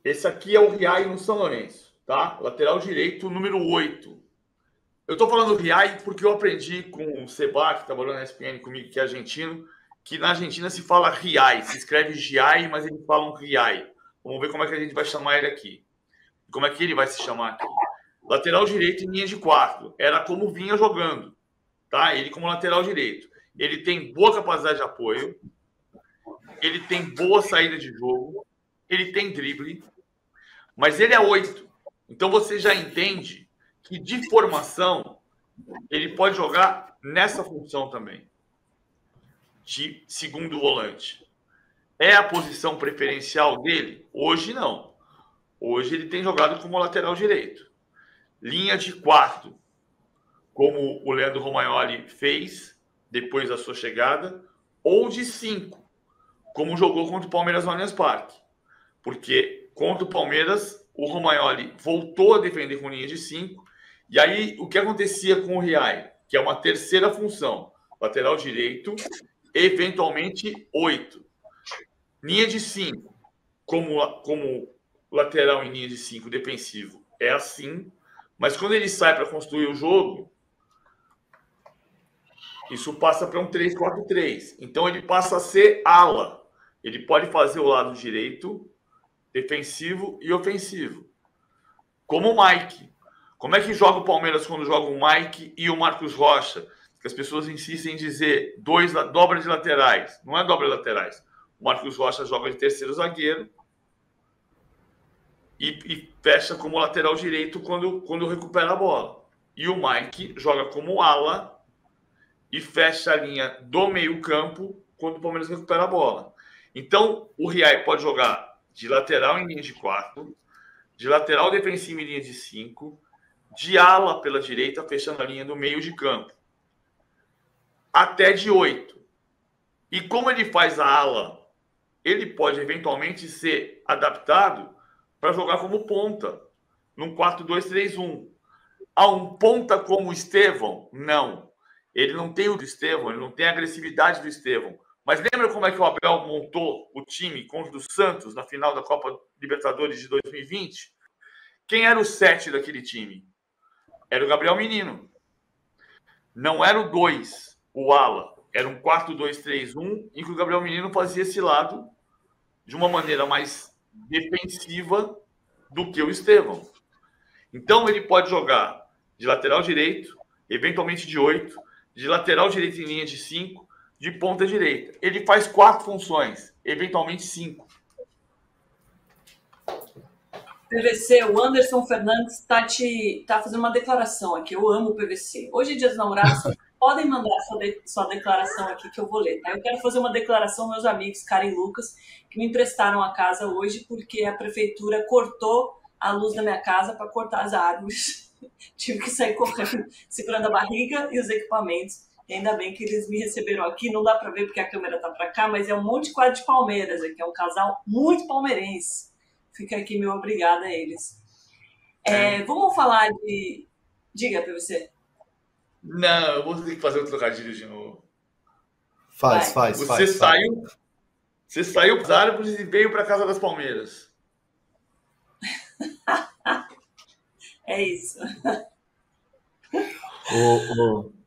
Esse aqui é o Riai no São Lourenço, tá? Lateral direito, número 8. Eu tô falando Riai porque eu aprendi com o Seba, que trabalhou na ESPN comigo, que é argentino, que na Argentina se fala Riai, se escreve Giai, mas eles falam Riai. Vamos ver como é que a gente vai chamar ele aqui. Como é que ele vai se chamar aqui? Lateral direito em linha de 4. Era como vinha jogando, tá? Ele como lateral direito. Ele tem boa capacidade de apoio, ele tem boa saída de jogo, ele tem drible, mas ele é 8. Então você já entende que de formação ele pode jogar nessa função também, de segundo volante. É a posição preferencial dele? Hoje não. Hoje ele tem jogado como lateral direito. Linha de 4, como o Leandro Romagnoli fez depois da sua chegada, ou de 5, como jogou contra o Palmeiras no Allianz Parque. Porque contra o Palmeiras, o Romagnoli voltou a defender com linha de 5. E aí, o que acontecia com o Riai? Que é uma terceira função. Lateral direito, eventualmente 8. Linha de 5, como lateral em linha de 5 defensivo, é assim. Mas quando ele sai para construir o jogo, isso passa para um 3-4-3. Então, ele passa a ser ala. Ele pode fazer o lado direito, defensivo e ofensivo. Como o Mike. Como é que joga o Palmeiras quando joga o Mike e o Marcos Rocha? Que as pessoas insistem em dizer dobra de laterais. Não é dobra de laterais. O Marcos Rocha joga de terceiro zagueiro e fecha como lateral direito quando recupera a bola. E o Mike joga como ala e fecha a linha do meio-campo quando o Palmeiras recupera a bola. Então, o Riai pode jogar de lateral em linha de 4, de lateral defensivo em linha de 5, de ala pela direita, fechando a linha do meio de campo, até de 8. E como ele faz a ala, ele pode eventualmente ser adaptado para jogar como ponta, num 4-2-3-1. Há um ponta como o Estevão? Não. Ele não tem o do Estevão, ele não tem a agressividade do Estevão. Mas lembra como é que o Abel montou o time contra o Santos na final da Copa Libertadores de 2020? Quem era o 7 daquele time? Era o Gabriel Menino. Não era o 2, o ala. Era um 4-2-3-1 em que o Gabriel Menino fazia esse lado de uma maneira mais defensiva do que o Estevão. Então, ele pode jogar de lateral direito, eventualmente de 8, de lateral direito em linha de 5, de ponta direita. Ele faz 4 funções, eventualmente 5. PVC, o Anderson Fernandes tá fazendo uma declaração aqui. Eu amo o PVC. Hoje é Dia dos Namorados, podem mandar sua declaração aqui que eu vou ler, tá? Eu quero fazer uma declaração, meus amigos, Karen e Lucas, que me emprestaram a casa hoje porque a prefeitura cortou a luz da minha casa para cortar as árvores. Tive que sair correndo, segurando a barriga e os equipamentos. E ainda bem que eles me receberam aqui. Não dá para ver porque a câmera tá para cá, mas é um monte de quadro de Palmeiras aqui. É um casal muito palmeirense. Fica aqui meu obrigada a eles. Vamos falar de... Diga, PVC. Não, eu vou ter que fazer o trocadilho de novo. Faz. Você saiu dos árvores e veio para casa das Palmeiras. É isso.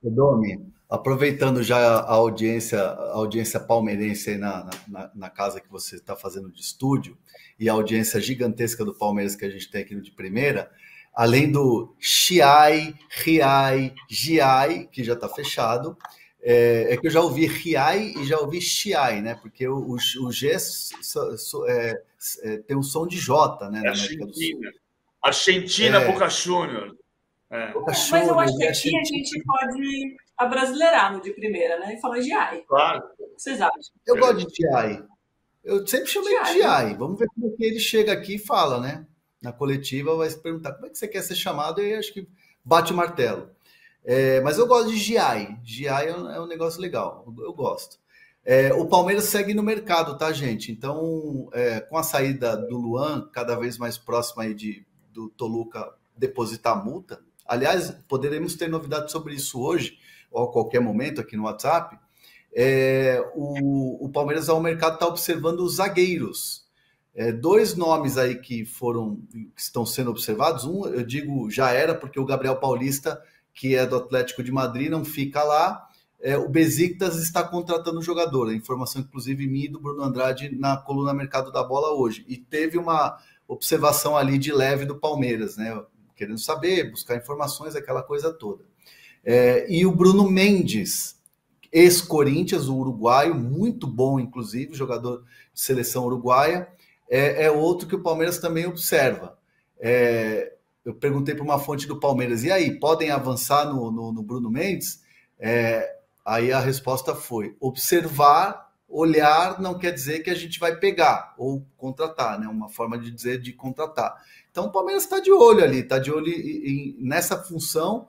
O Domi, aproveitando já a audiência palmeirense aí na casa que você está fazendo de estúdio e a audiência gigantesca do Palmeiras que a gente tem aqui no De Primeira, além do Chiai, Riai, Giai, que já está fechado, é que eu já ouvi Riai e já ouvi Chiai, né? Porque o G tem um som de J, né? Na América do Sul. Argentina, Boca Juniors. Mas eu acho que aqui a gente pode abrasileirar no De Primeira, né? E falar Giai. Claro. O que vocês acham? Eu gosto de Giai. Eu sempre chamei de Giai. Vamos ver como é que ele chega aqui e fala, né? Na coletiva vai se perguntar como é que você quer ser chamado e acho que bate o martelo. Mas eu gosto de Giai. Giai é um negócio legal. Eu gosto. O Palmeiras segue no mercado, tá, gente? Então, com a saída do Luan, cada vez mais próxima aí do Toluca depositar a multa. Aliás, poderemos ter novidades sobre isso hoje, ou a qualquer momento aqui no WhatsApp. O Palmeiras ao mercado está observando os zagueiros. Dois nomes aí que estão sendo observados. Um, eu digo, já era, porque o Gabriel Paulista, que é do Atlético de Madrid, não fica lá. O Besiktas está contratando um jogador. A informação, inclusive, minha e do Bruno Andrade na coluna Mercado da Bola hoje. E teve uma observação ali de leve do Palmeiras, né? Querendo saber, buscar informações, aquela coisa toda. E o Bruno Mendes, ex-Corinthians, o uruguaio, muito bom, inclusive, jogador de seleção uruguaia, é outro que o Palmeiras também observa. Eu perguntei para uma fonte do Palmeiras, e aí, podem avançar no Bruno Mendes? Aí a resposta foi: observar, olhar não quer dizer que a gente vai pegar ou contratar, né? Uma forma de dizer de contratar. Então o Palmeiras está de olho ali, está de olho nessa função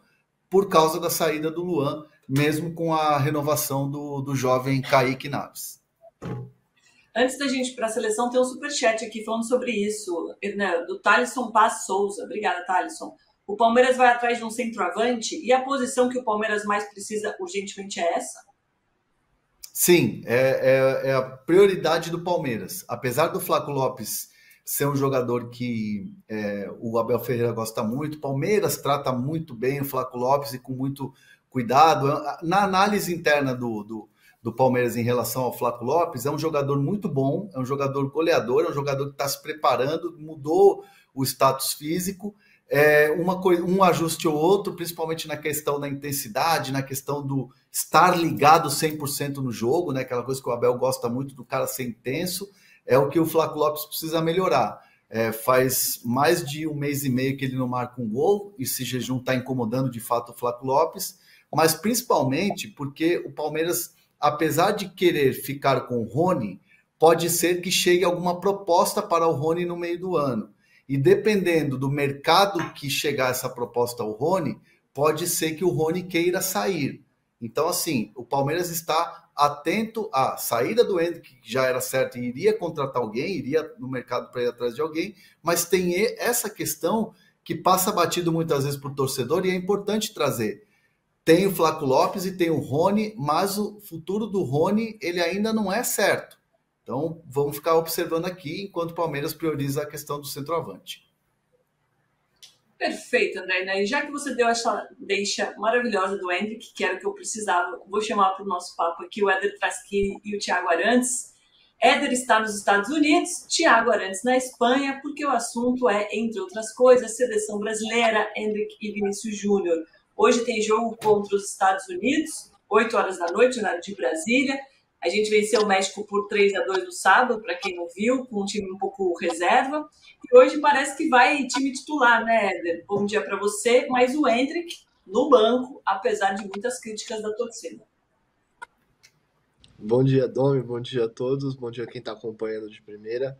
por causa da saída do Luan, mesmo com a renovação do jovem Kaique Naves. Antes da gente ir para a seleção, tem um superchat aqui falando sobre isso, né, do Thalisson Paz Souza. Obrigada, Thalisson. O Palmeiras vai atrás de um centroavante e a posição que o Palmeiras mais precisa urgentemente é essa? Sim, é a prioridade do Palmeiras. Apesar do Flaco Lopes ser um jogador que o Abel Ferreira gosta muito, o Palmeiras trata muito bem o Flaco Lopes e com muito cuidado. Na análise interna do Palmeiras em relação ao Flaco Lopes, é um jogador muito bom, é um jogador goleador, é um jogador que está se preparando, mudou o status físico. Um ajuste ou outro, principalmente na questão da intensidade, na questão do estar ligado 100% no jogo, né? Aquela coisa que o Abel gosta muito do cara ser intenso, é o que o Flaco Lopes precisa melhorar. Faz mais de 1 mês e meio que ele não marca um gol, e esse jejum está incomodando de fato o Flaco Lopes, mas principalmente porque o Palmeiras, apesar de querer ficar com o Rony, pode ser que chegue alguma proposta para o Rony no meio do ano. E dependendo do mercado que chegar essa proposta ao Rony, pode ser que o Rony queira sair. Então, assim, o Palmeiras está atento à saída do Endrick, que já era certo e iria contratar alguém, iria no mercado para ir atrás de alguém, mas tem essa questão que passa batido muitas vezes por torcedor e é importante trazer. Tem o Flaco Lopes e tem o Rony, mas o futuro do Rony ele ainda não é certo. Então, vamos ficar observando aqui, enquanto o Palmeiras prioriza a questão do centroavante. Perfeito, André. E já que você deu essa deixa maravilhosa do Endrick, que era o que eu precisava, vou chamar para o nosso papo aqui o Éder Traschini e o Thiago Arantes. Éder está nos Estados Unidos, Thiago Arantes na Espanha, porque o assunto é, entre outras coisas, seleção brasileira, Endrick e Vinícius Júnior. Hoje tem jogo contra os Estados Unidos, 8 horas da noite, horário de Brasília. A gente venceu o México por 3-2 no sábado, para quem não viu, com um time um pouco reserva. E hoje parece que vai time titular, né, Éder? Bom dia para você, mas o Endrick no banco, apesar de muitas críticas da torcida. Bom dia, Domi, bom dia a todos, bom dia a quem está acompanhando de primeira.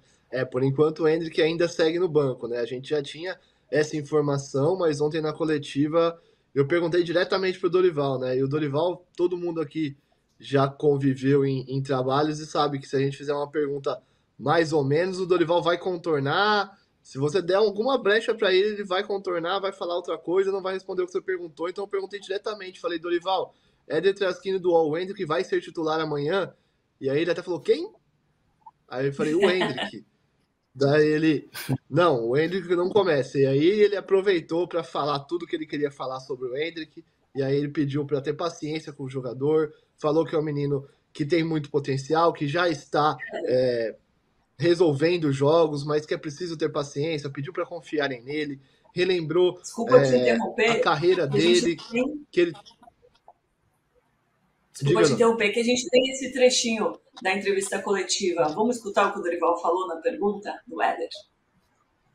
Por enquanto o Endrick ainda segue no banco, né? A gente já tinha essa informação, mas ontem na coletiva eu perguntei diretamente para o Dorival, né? E o Dorival, todo mundo aqui já conviveu em trabalhos e sabe que se a gente fizer uma pergunta mais ou menos, o Dorival vai contornar. Se você der alguma brecha para ele, ele vai contornar, vai falar outra coisa, não vai responder o que você perguntou. Então eu perguntei diretamente, falei: Dorival, Éder Traschini do All Endrick vai ser titular amanhã? E aí ele até falou: quem? Aí eu falei: o Endrick. Daí ele: não, o Endrick não começa. E aí ele aproveitou para falar tudo que ele queria falar sobre o Endrick. E aí ele pediu para ter paciência com o jogador, falou que é um menino que tem muito potencial, que já está resolvendo jogos, mas que é preciso ter paciência, pediu para confiarem nele, relembrou a carreira dele, que ele... Desculpa te interromper, que a gente tem esse trechinho da entrevista coletiva. Vamos escutar o que o Dorival falou na pergunta do Éder?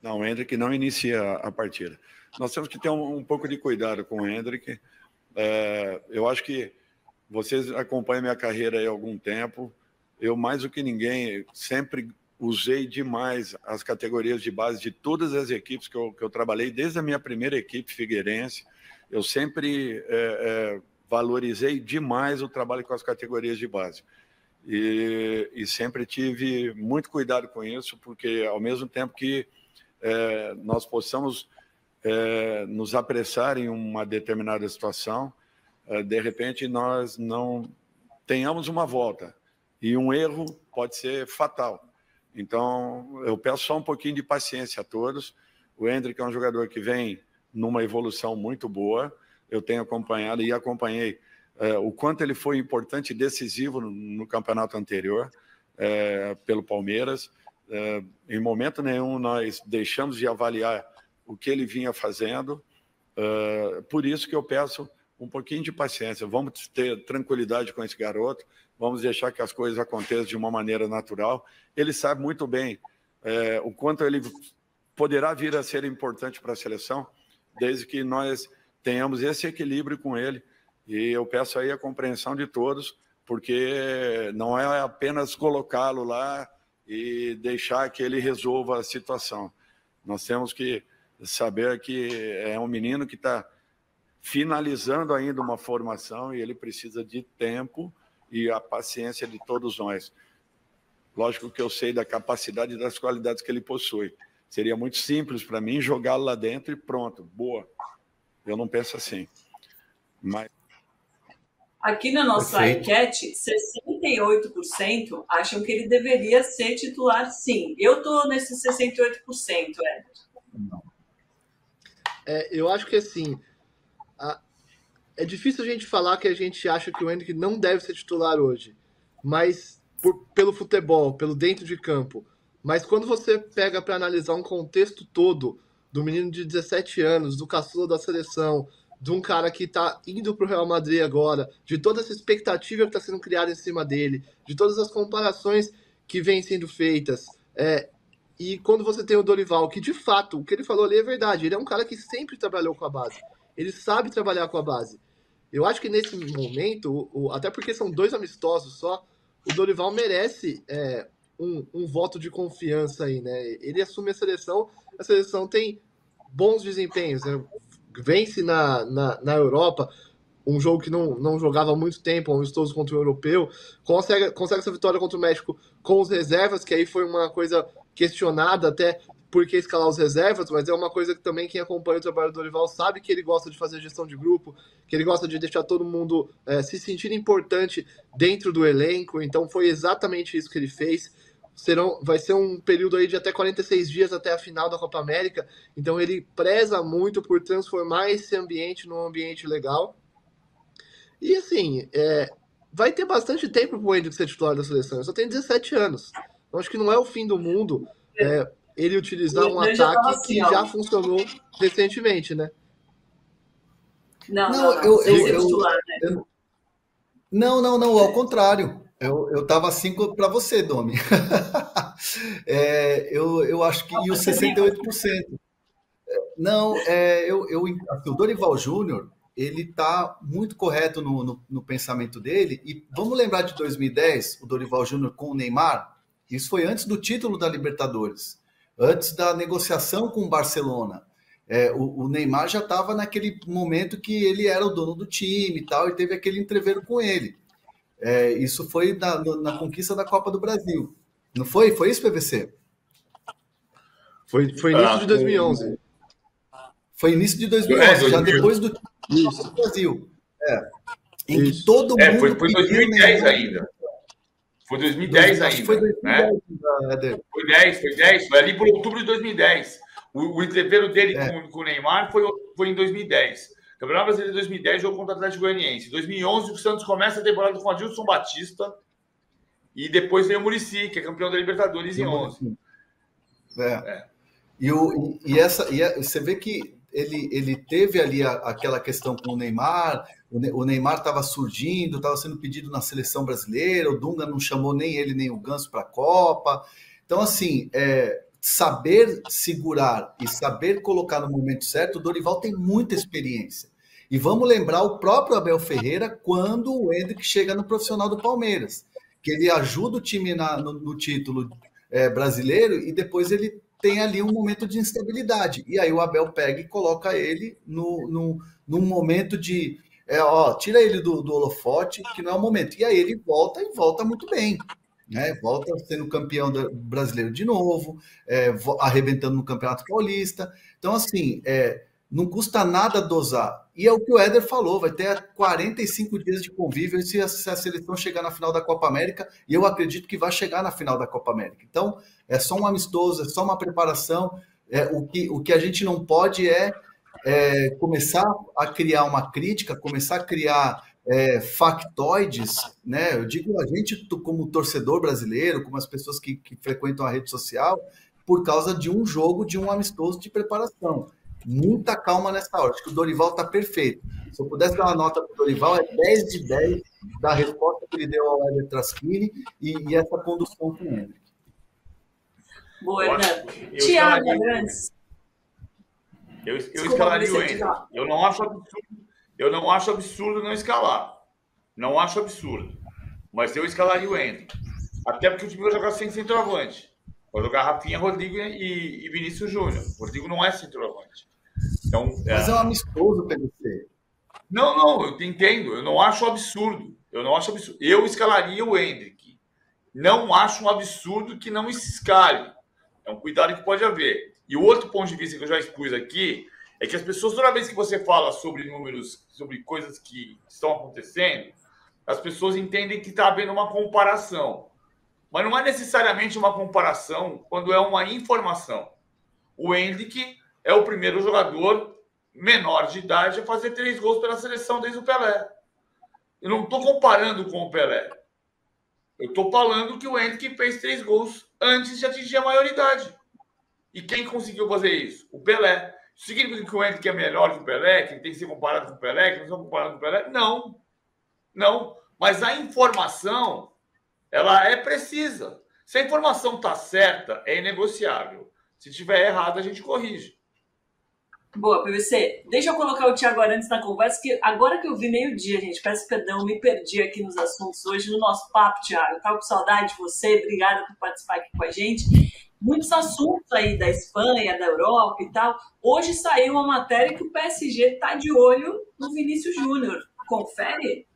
Não, o Endrick não inicia a partida. Nós temos que ter um pouco de cuidado com o Endrick. Eu acho que vocês acompanham minha carreira aí há algum tempo. Eu, mais do que ninguém, sempre usei demais as categorias de base de todas as equipes que eu trabalhei, desde a minha primeira equipe, Figueirense. Eu sempre valorizei demais o trabalho com as categorias de base. E sempre tive muito cuidado com isso, porque ao mesmo tempo que nós possamos nos apressar em uma determinada situação, de repente nós não tenhamos uma volta. E um erro pode ser fatal. Então, eu peço só um pouquinho de paciência a todos. O Endrick é um jogador que vem numa evolução muito boa. Eu tenho acompanhado e acompanhei o quanto ele foi importante e decisivo no campeonato anterior pelo Palmeiras. Em momento nenhum nós deixamos de avaliar o que ele vinha fazendo. Por isso que eu peço um pouquinho de paciência. Vamos ter tranquilidade com esse garoto, vamos deixar que as coisas aconteçam de uma maneira natural. Ele sabe muito bem o quanto ele poderá vir a ser importante para a seleção, desde que nós tenhamos esse equilíbrio com ele. E eu peço aí a compreensão de todos, porque não é apenas colocá-lo lá e deixar que ele resolva a situação. Nós temos que saber que é um menino que está finalizando ainda uma formação e ele precisa de tempo e a paciência de todos nós. Lógico que eu sei da capacidade e das qualidades que ele possui. Seria muito simples para mim jogá-lo lá dentro e pronto, boa. Eu não penso assim. Mas... Aqui na nossa enquete, 68% acham que ele deveria ser titular, sim. Eu estou nesse 68%, Éder. Eu acho que assim, é difícil a gente falar que a gente acha que o Endrick não deve ser titular hoje, mas pelo futebol, pelo dentro de campo. Mas quando você pega para analisar um contexto todo do menino de 17 anos, do caçula da seleção, de um cara que está indo para o Real Madrid agora, de toda essa expectativa que está sendo criada em cima dele, de todas as comparações que vêm sendo feitas, e quando você tem o Dorival, que de fato, o que ele falou ali é verdade, ele é um cara que sempre trabalhou com a base, ele sabe trabalhar com a base. Eu acho que nesse momento, até porque são 2 amistosos só, o Dorival merece um voto de confiança aí, né? Ele assume a seleção tem bons desempenhos, né? Vence na Europa, um jogo que não jogava há muito tempo, um amistoso contra o europeu, consegue essa vitória contra o México com os reservas, que aí foi uma coisa questionada até por que escalar os reservas, mas é uma coisa que também quem acompanha o trabalho do Dorival sabe que ele gosta de fazer gestão de grupo, que ele gosta de deixar todo mundo se sentir importante dentro do elenco, então foi exatamente isso que ele fez. Vai ser um período aí de até 46 dias até a final da Copa América, então ele preza muito por transformar esse ambiente num ambiente legal. E assim, vai ter bastante tempo para o Endrick ser titular da seleção, ele só tem 17 anos, então acho que não é o fim do mundo ele utilizar um ataque que já funcionou recentemente, né? Não, ao contrário. Eu tava assim para você, Domi. Eu acho que... E os 68%. Não, o Dorival Júnior, ele tá muito correto no pensamento dele. E vamos lembrar de 2010, o Dorival Júnior com o Neymar? Isso foi antes do título da Libertadores, antes da negociação com o Barcelona. O Neymar já estava naquele momento que ele era o dono do time e tal, e teve aquele entreveiro com ele. Isso foi na conquista da Copa do Brasil. Não foi? Foi isso, PVC? Foi início de 2011. Foi início de 2011, já depois do Copa do Brasil. Em que todo mundo... Foi 2010 ainda. Foi 2010 ainda. Foi 2010, né? Foi 10. Foi ali por outubro de 2010. O entreveiro dele com o Neymar foi em 2010. Campeonato Brasileiro de 2010, jogo contra o Atlético Goianiense. Em 2011, o Santos começa a temporada com o Adilson Batista e depois vem o Muricy, que é campeão da Libertadores em 11. E você vê que ele teve ali aquela questão com o Neymar. O Neymar estava surgindo, estava sendo pedido na seleção brasileira, o Dunga não chamou nem ele nem o Ganso para a Copa. Então, assim, saber segurar e saber colocar no momento certo, o Dorival tem muita experiência. E vamos lembrar o próprio Abel Ferreira quando o Endrick chega no profissional do Palmeiras, que ele ajuda o time no título brasileiro e depois ele tem ali um momento de instabilidade. E aí o Abel pega e coloca ele num momento de... tira ele do holofote, que não é o momento. E aí ele volta muito bem. Né? Volta sendo campeão brasileiro de novo, arrebentando no Campeonato Paulista. Então, assim, Não custa nada dosar. E é o que o Éder falou, vai ter 45 dias de convívio se a seleção chegar na final da Copa América, e eu acredito que vai chegar na final da Copa América. Então, é só um amistoso, é só uma preparação. O que a gente não pode é começar a criar uma crítica, começar a criar factoides, né? Eu digo a gente como torcedor brasileiro, como as pessoas que frequentam a rede social, por causa de um jogo, de um amistoso de preparação. Muita calma nessa hora. Acho que o Dorival está perfeito. Se eu pudesse dar uma nota para o Dorival, é 10 de 10 da resposta que ele deu ao Éder Traschini e essa condução com ele. Boa, Hernando. Thiago Abrantes. Eu escalaria o Ender. Eu não acho absurdo não escalar. Não acho absurdo. Mas eu escalaria o Ender. Até porque o time vai jogar sem centroavante. Vai jogar Rafinha, Rodrigo e Vinícius Júnior. O Rodrigo não é centroavante. Então, mas é um amistoso, PVC. Não, eu entendo. Eu não acho absurdo. Eu escalaria o Endrick. Não acho um absurdo que não se escale. É um cuidado que pode haver. E o outro ponto de vista que eu já expus aqui é que as pessoas, toda vez que você fala sobre números, sobre coisas que estão acontecendo, as pessoas entendem que está havendo uma comparação. Mas não é necessariamente uma comparação quando é uma informação. O Endrick é o primeiro jogador menor de idade a fazer 3 gols pela seleção desde o Pelé. Eu não estou comparando com o Pelé. Eu estou falando que o Endrick fez 3 gols antes de atingir a maioridade. E quem conseguiu fazer isso? O Pelé. Isso significa que o Endrick é melhor que o Pelé, que ele tem que ser comparado com o Pelé, que não são comparados com o Pelé? Não. Não. Mas a informação, ela é precisa. Se a informação está certa, é inegociável. Se estiver errado, a gente corrige. Boa, PVC. Deixa eu colocar o Thiago Arantes na conversa, que agora que eu vi meio-dia, gente, peço perdão, me perdi aqui nos assuntos hoje, no nosso papo, Thiago. Estava com saudade de você, obrigada por participar aqui com a gente. Muitos assuntos aí da Espanha, da Europa e tal. Hoje saiu uma matéria que o PSG está de olho no Vinícius Júnior. Confere?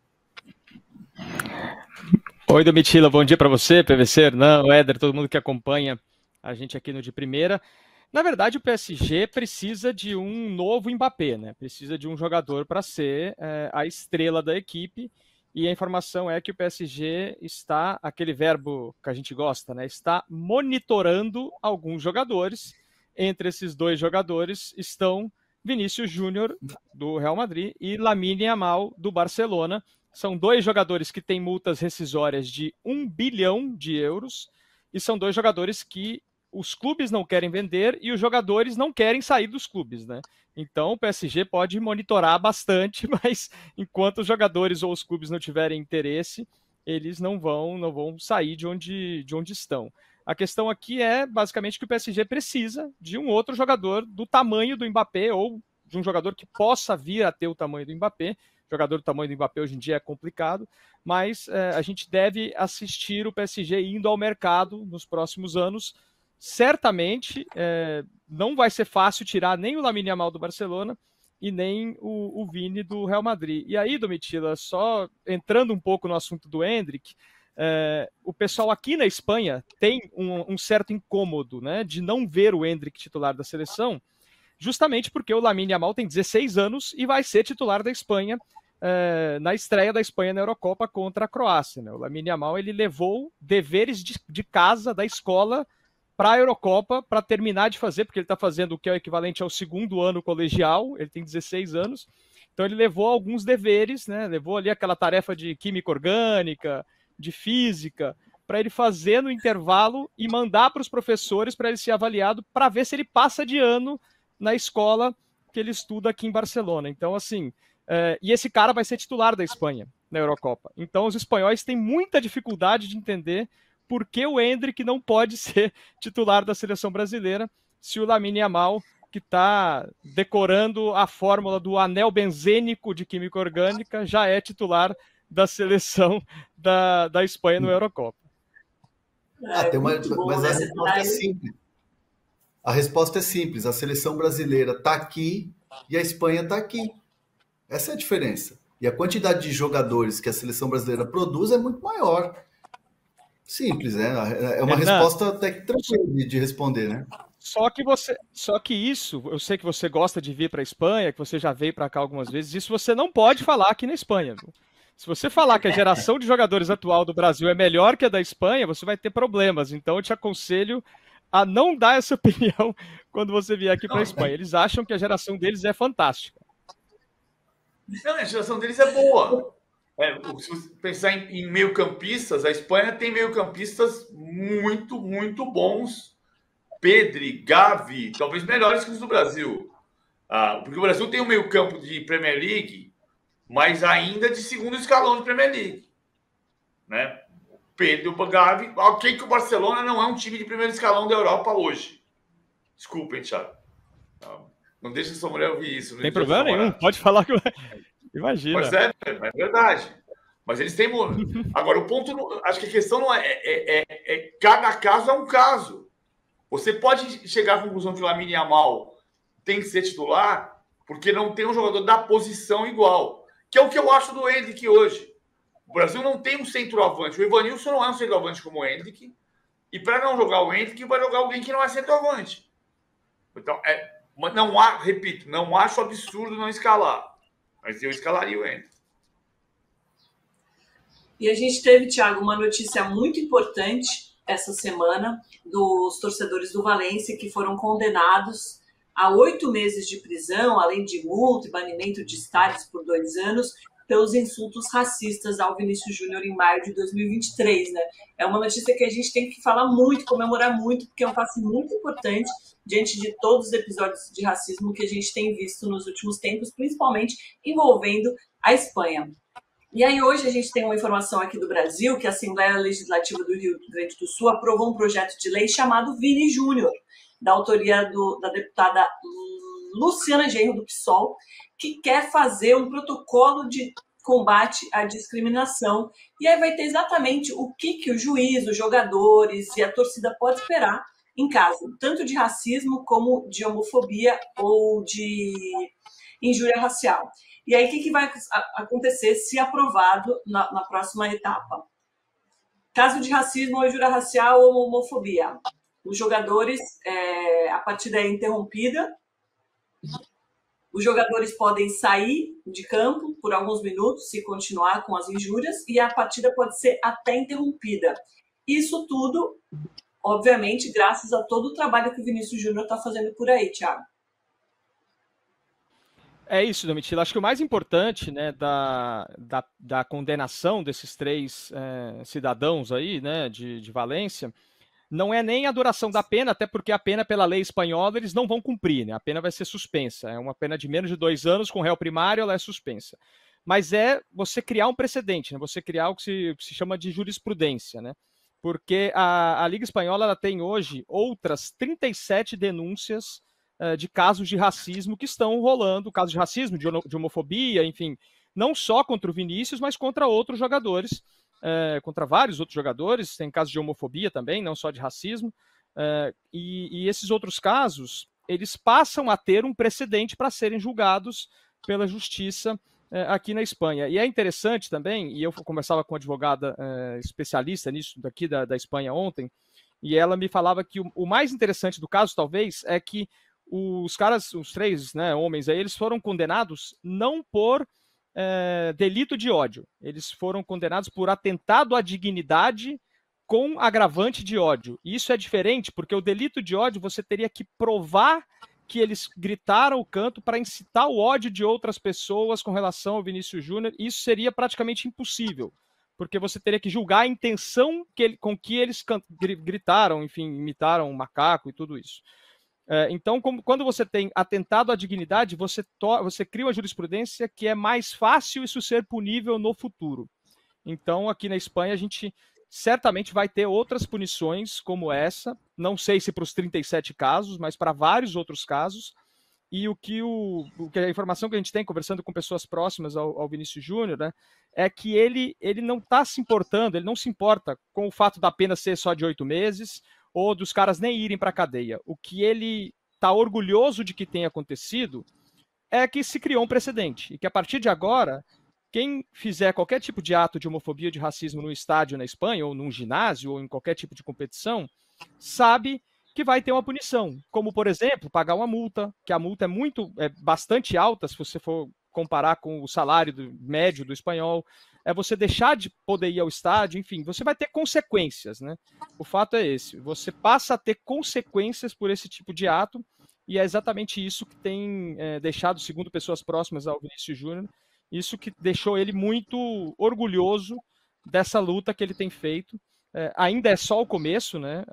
Oi, Domitila, bom dia para você, PVC, Hernan, Éder, todo mundo que acompanha a gente aqui no De Primeira. Na verdade, o PSG precisa de um novo Mbappé, né? Precisa de um jogador para ser a estrela da equipe. E a informação é que o PSG está, aquele verbo que a gente gosta, né? Está monitorando alguns jogadores. Entre esses 2 jogadores estão Vinícius Júnior, do Real Madrid, e Lamine Yamal, do Barcelona. São 2 jogadores que têm multas rescisórias de 1 bilhão de euros. E são 2 jogadores que os clubes não querem vender e os jogadores não querem sair dos clubes, né? Então o PSG pode monitorar bastante, mas enquanto os jogadores ou os clubes não tiverem interesse, eles não vão sair de onde estão. A questão aqui é basicamente que o PSG precisa de um outro jogador do tamanho do Mbappé ou de um jogador que possa vir a ter o tamanho do Mbappé. Jogador do tamanho do Mbappé hoje em dia é complicado, mas a gente deve assistir o PSG indo ao mercado nos próximos anos. Certamente não vai ser fácil tirar nem o Lamine Yamal do Barcelona e nem o Vini do Real Madrid. E aí, Domitila, só entrando um pouco no assunto do Endrick, o pessoal aqui na Espanha tem um certo incômodo, né, de não ver o Endrick titular da seleção, justamente porque o Lamine Yamal tem 16 anos e vai ser titular da Espanha na estreia da Espanha na Eurocopa contra a Croácia, né? O Lamine Yamal, ele levou deveres de casa da escola para a Eurocopa, para terminar de fazer, porque ele está fazendo o que é o equivalente ao 2º ano colegial, ele tem 16 anos, então ele levou alguns deveres, né? Levou ali aquela tarefa de química orgânica, de física, para ele fazer no intervalo e mandar para os professores para ele ser avaliado, para ver se ele passa de ano na escola que ele estuda aqui em Barcelona. Então, assim, e esse cara vai ser titular da Espanha na Eurocopa. Então, os espanhóis têm muita dificuldade de entender por que o Endrick não pode ser titular da seleção brasileira se o Lamine Yamal, que está decorando a fórmula do anel benzênico de química orgânica, já é titular da seleção da Espanha no Eurocopa. Mas a resposta é simples. A resposta é simples. A seleção brasileira está aqui e a Espanha está aqui. Essa é a diferença. E a quantidade de jogadores que a seleção brasileira produz é muito maior. Simples, né? É uma resposta até que tranquila de responder, né? Só que isso, eu sei que você gosta de vir para a Espanha, que você já veio para cá algumas vezes, isso você não pode falar aqui na Espanha, viu? Se você falar que a geração de jogadores atual do Brasil é melhor que a da Espanha, você vai ter problemas. Então eu te aconselho a não dar essa opinião quando você vier aqui para a Espanha. Eles acham que a geração deles é fantástica. Não, a geração deles é boa. Se você pensar em meio-campistas, a Espanha tem meio-campistas muito, muito bons. Pedri, Gavi, talvez melhores que os do Brasil. Porque o Brasil tem um meio-campo de Premier League, mas ainda de segundo escalão de Premier League. Né? Pedro, Gavi, ok que o Barcelona não é um time de primeiro escalão da Europa hoje. Desculpem, Thiago. Não deixa sua mulher ouvir isso. Não tem problema nenhum, pode falar que... Imagina. Mas é verdade. Mas eles têm... Agora, o ponto... Acho que a questão não cada caso é um caso. Você pode chegar à conclusão que o Lamine Yamal tem que ser titular porque não tem um jogador da posição igual. Que é o que eu acho do Endrick hoje. O Brasil não tem um centroavante. O Evanilson não é um centroavante como o Endrick. E para não jogar o Endrick, vai jogar alguém que não é centroavante. Então, repito, não acho absurdo não escalar. Mas eu escalaria o Endrick. E a gente teve, Thiago, uma notícia muito importante essa semana dos torcedores do Valência que foram condenados a 8 meses de prisão, além de multa e banimento de estádios por 2 anos, pelos insultos racistas ao Vinícius Júnior em maio de 2023, né? É uma notícia que a gente tem que falar muito, comemorar muito, porque é um passo muito importante diante de todos os episódios de racismo que a gente tem visto nos últimos tempos, principalmente envolvendo a Espanha. E aí hoje a gente tem uma informação aqui do Brasil que a Assembleia Legislativa do Rio Grande do Sul aprovou um projeto de lei chamado Vini Júnior, da autoria da deputada Luciana Genro, do PSOL, que quer fazer um protocolo de combate à discriminação. E aí vai ter exatamente o que o juiz, os jogadores e a torcida pode esperar em caso tanto de racismo como de homofobia ou de injúria racial. E aí, o que vai acontecer se aprovado na próxima etapa? Caso de racismo ou injúria racial ou homofobia. Os jogadores, a partida é interrompida. Os jogadores podem sair de campo por alguns minutos se continuar com as injúrias e a partida pode ser até interrompida. Isso tudo, obviamente, graças a todo o trabalho que o Vinícius Júnior está fazendo por aí, Thiago. É isso, Domitila. Acho que o mais importante, né, da condenação desses 3 cidadãos aí, né, de Valência, não é nem a duração da pena, até porque a pena pela lei espanhola eles não vão cumprir, né? A pena vai ser suspensa. É uma pena de menos de 2 anos com réu primário, ela é suspensa. Mas é você criar um precedente, né? Você criar o que se chama de jurisprudência, né? Porque a Liga Espanhola ela tem hoje outras 37 denúncias de casos de racismo que estão rolando, casos de racismo, de homofobia, enfim, não só contra o Vinícius, mas contra outros jogadores, contra vários outros jogadores, tem casos de homofobia também, não só de racismo, e esses outros casos, eles passam a ter um precedente para serem julgados pela justiça aqui na Espanha. E é interessante também, e eu conversava com uma advogada especialista nisso daqui da Espanha ontem, e ela me falava que o mais interessante do caso, talvez, é que os 3, né, homens aí, eles foram condenados não por delito de ódio, eles foram condenados por atentado à dignidade com agravante de ódio. E isso é diferente, porque o delito de ódio você teria que provar que eles gritaram o canto para incitar o ódio de outras pessoas com relação ao Vinícius Júnior. Isso seria praticamente impossível, porque você teria que julgar a intenção com que eles gritaram, enfim, imitaram um macaco e tudo isso. Então, quando você tem atentado à dignidade, você cria uma jurisprudência que é mais fácil isso ser punível no futuro. Então, aqui na Espanha, a gente certamente vai ter outras punições como essa, não sei se para os 37 casos, mas para vários outros casos. E a informação que a gente tem, conversando com pessoas próximas ao Vinícius Júnior, né, é que ele não está se importando, ele não se importa com o fato da pena ser só de 8 meses, ou dos caras nem irem para a cadeia. O que ele está orgulhoso de que tenha acontecido é que se criou um precedente, e que a partir de agora, quem fizer qualquer tipo de ato de homofobia ou de racismo no estádio na Espanha, ou num ginásio, ou em qualquer tipo de competição, sabe que vai ter uma punição, como, por exemplo, pagar uma multa, que a multa é bastante alta, se você for comparar com o salário médio do espanhol, é você deixar de poder ir ao estádio, enfim, você vai ter consequências, né? O fato é esse, você passa a ter consequências por esse tipo de ato, e é exatamente isso que tem deixado, segundo pessoas próximas ao Vinícius Júnior, isso que deixou ele muito orgulhoso dessa luta que ele tem feito. Ainda é só o começo, né?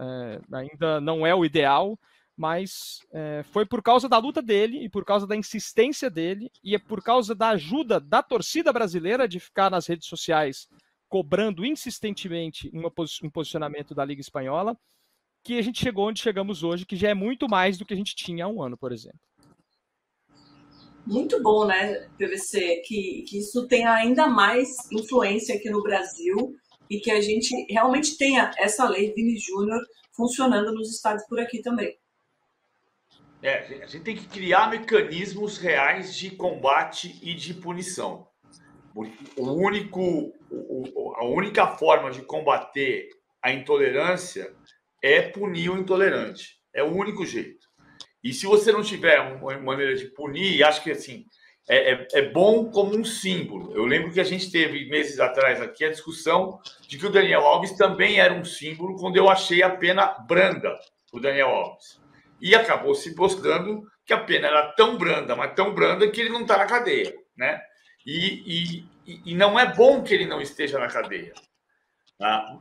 Ainda não é o ideal, mas foi por causa da luta dele e por causa da insistência dele e é por causa da ajuda da torcida brasileira de ficar nas redes sociais cobrando insistentemente um posicionamento da Liga Espanhola que a gente chegou onde chegamos hoje, que já é muito mais do que a gente tinha há um ano, por exemplo. Muito bom, né, PVC, que isso tenha ainda mais influência aqui no Brasil e que a gente realmente tenha essa lei Vini Júnior funcionando nos estádios por aqui também. A gente tem que criar mecanismos reais de combate e de punição. A única forma de combater a intolerância é punir o intolerante. É o único jeito. E se você não tiver uma maneira de punir, acho que assim, é bom como um símbolo. Eu lembro que a gente teve meses atrás aqui a discussão de que o Daniel Alves também era um símbolo quando eu achei a pena branda o Daniel Alves. E acabou se mostrando que a pena era tão branda, mas tão branda que ele não está na cadeia, né? E não é bom que ele não esteja na cadeia.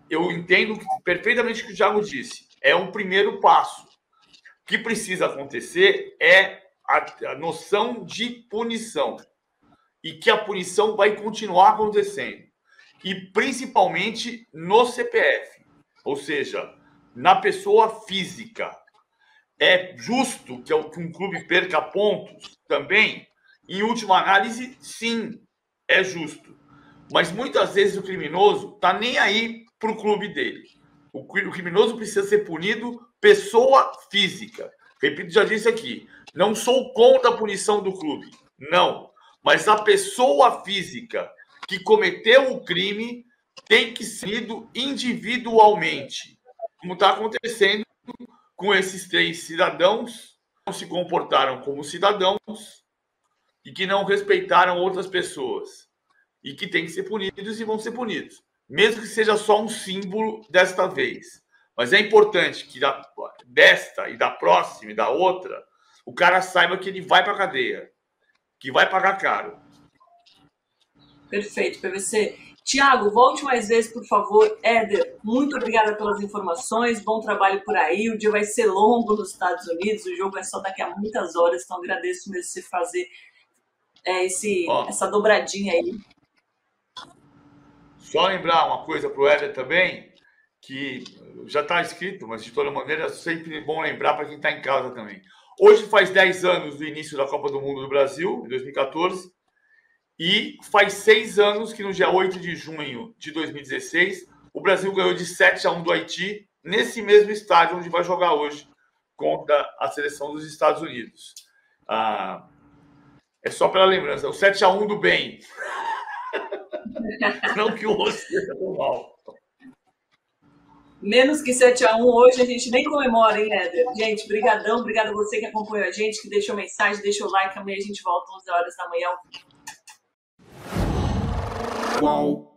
Eu entendo perfeitamente o que o Thiago disse. É um primeiro passo. O que precisa acontecer é a noção de punição. E que a punição vai continuar acontecendo. E principalmente no CPF. Ou seja, na pessoa física. É justo que um clube perca pontos também? Em última análise, sim, é justo. Mas muitas vezes o criminoso está nem aí para o clube dele. O criminoso precisa ser punido pessoa física. Repito, já disse aqui, não sou contra a punição do clube, não. Mas a pessoa física que cometeu o crime tem que ser punido individualmente, como está acontecendo com esses 3 cidadãos que não se comportaram como cidadãos e que não respeitaram outras pessoas e que têm que ser punidos e vão ser punidos, mesmo que seja só um símbolo desta vez. Mas é importante que desta e da próxima e da outra, o cara saiba que ele vai para a cadeia, que vai pagar caro. Perfeito, PVC. Thiago, volte mais vezes, por favor. Éder, muito obrigada pelas informações, bom trabalho por aí. O dia vai ser longo nos Estados Unidos, o jogo é só daqui a muitas horas, então agradeço mesmo você fazer essa dobradinha aí. Só lembrar uma coisa para o Éder também, que já está escrito, mas de toda maneira é sempre bom lembrar para quem está em casa também. Hoje faz 10 anos do início da Copa do Mundo do Brasil, em 2014, e faz 6 anos que no dia 8 de junho de 2016, o Brasil ganhou de 7-1 do Haiti, nesse mesmo estádio onde vai jogar hoje contra a seleção dos Estados Unidos. É só pela lembrança, o 7-1 do bem. Não que o outro seja do mal. Menos que 7-1 hoje a gente nem comemora, hein, Éder? Gente, brigadão, obrigado a você que acompanhou a gente, que deixou mensagem, deixou like, amanhã a gente volta às 11 horas da manhã. Wow.